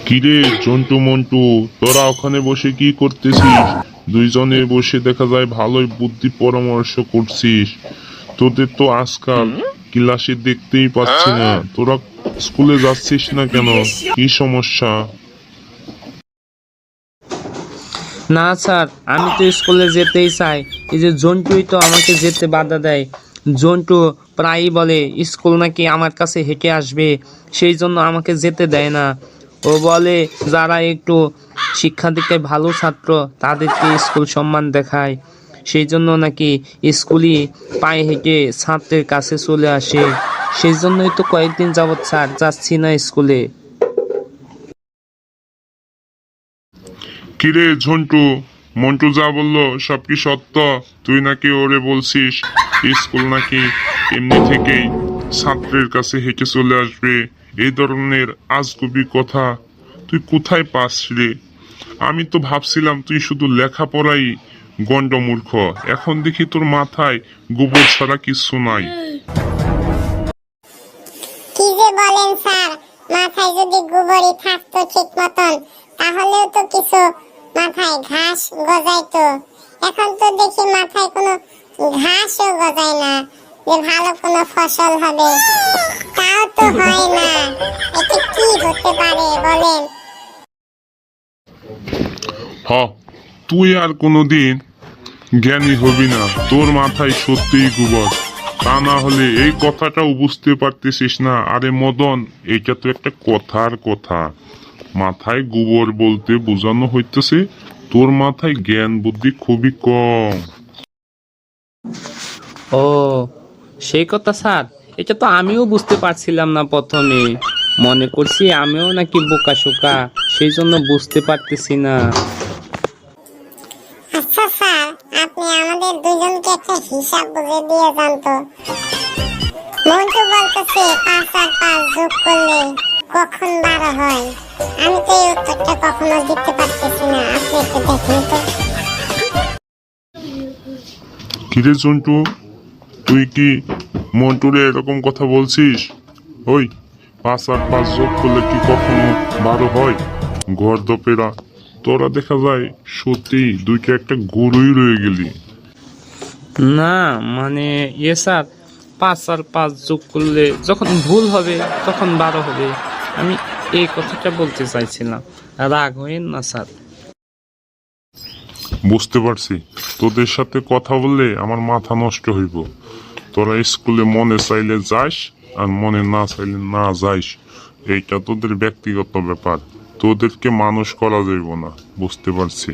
কিরে জন্টু মন্টু, তোরা ওখানে বসে কি করতেছিস? দুইজনে বসে দেখা যায় ভালোই বুদ্ধি পরামর্শ করছিস। তোদের তো আজকাল ক্লাসে দেখতেই পাচ্ছি না, তোরা স্কুলে যাচ্ছিস না কেন? কি সমস্যা? না স্যার, আমি তো স্কুলে যেতেই চাই। এই যে জন্টুই তো আমাকে যেতে বাধা দেয়। জন্টু প্রায়ই বলে স্কুল নাকি আমার কাছে হেঁটে আসবে, সেই জন্য আমাকে যেতে দেয় না। ও বলে যারা একটু শিক্ষা দীক্ষায় ভালো ছাত্র তাদেরকে স্কুল সম্মান দেখায়, সেই জন্য নাকি স্কুলই পায়ে হেঁটে ছাত্রের কাছে চলে আসে। সেই জন্যই তো কয়েকদিন যাবৎ স্যার যাচ্ছি না স্কুলে। কিরে ঝন্টু, মন্টু যা বললো সব কি সত্য? তুই নাকি ওরে বলছিস স্কুল নাকি এমনি থেকেই ছাত্রের কাছে হেঁটে চলে আসবে, এই ধরনের আজগুবি কথা তুই কোথায় পাস রে? আমি তো ভাবছিলাম তুই শুধু লেখাপড়াই গন্ডমূর্খ, এখন দেখি তোর মাথায় গোবর ছাড়া কিছু নাই। কি যে বলেন স্যার, মাথায় যদি গোবরই থাকতো ঠিক মতন তাহলেও তো কিছু মাথায় ঘাস গজাইতো। এখন তো দেখি মাথায় কোনো ঘাসও গজায় না যে ভালো কোনো ফসল হবে, তাও তো হয় না। এটা কি হতে পারে বলেন? হ, তুই আর কোনোদিন জ্ঞানী হবি না, তোর মাথায় সত্যিই গোবর। তা না হলে এই কথাটাও বুঝতে পারতেছিস না? আরে মদন, এটা তো একটা কথার কথা। মাথায় গোবর বলতে বোঝানো হইতেছে তোর মাথায় জ্ঞান বুদ্ধি খুবই কম। ও, সেই কথা স্যার, এটা তো আমিও বুঝতে পারছিলাম না প্রথমে। মনে করছি আমিও নাকি বোকা শোকা, সেই জন্য বুঝতে পারতেছি না। আচ্ছা স্যার, আপনি আমাদের দুজনকে একটা হিসাব বুঝে দিয়ে যান তো। মন্টু বলতেছে 5 আর 5 যোগ করলে কখন 12 হয়। আমি তো এই উত্তরটা কখনো দিতে পারতেছি না, আপনি একটু দেখেন তো। কিরে জন্টু, তুই কি মন্টুরে এরকম কথা বলছিস? ওই 5 আর 5 যোগ করলে কি কখনো 12 হয়? গর্দপেরা, তোরা দেখা যায় সত্যি দুইটা একটা গরুই রয়ে গেলি। না মানে স্যার, 5 আর 5 যোগ করলে যখন ভুল হবে তখন 12 হবে। আমি এই কথাটা বলতে চাইছিলাম, রাগ হইন না স্যার। বুঝতে পারছি, তোদের সাথে কথা বললে আমার মাথা নষ্ট হইব। তোরা স্কুলে মনে চাইলে যাস আর মনে না চাইলে না যাইস, এইটা তোদের ব্যক্তিগত ব্যাপার। তোদেরকে মানুষ করা যাইব না, বুঝতে পারছি।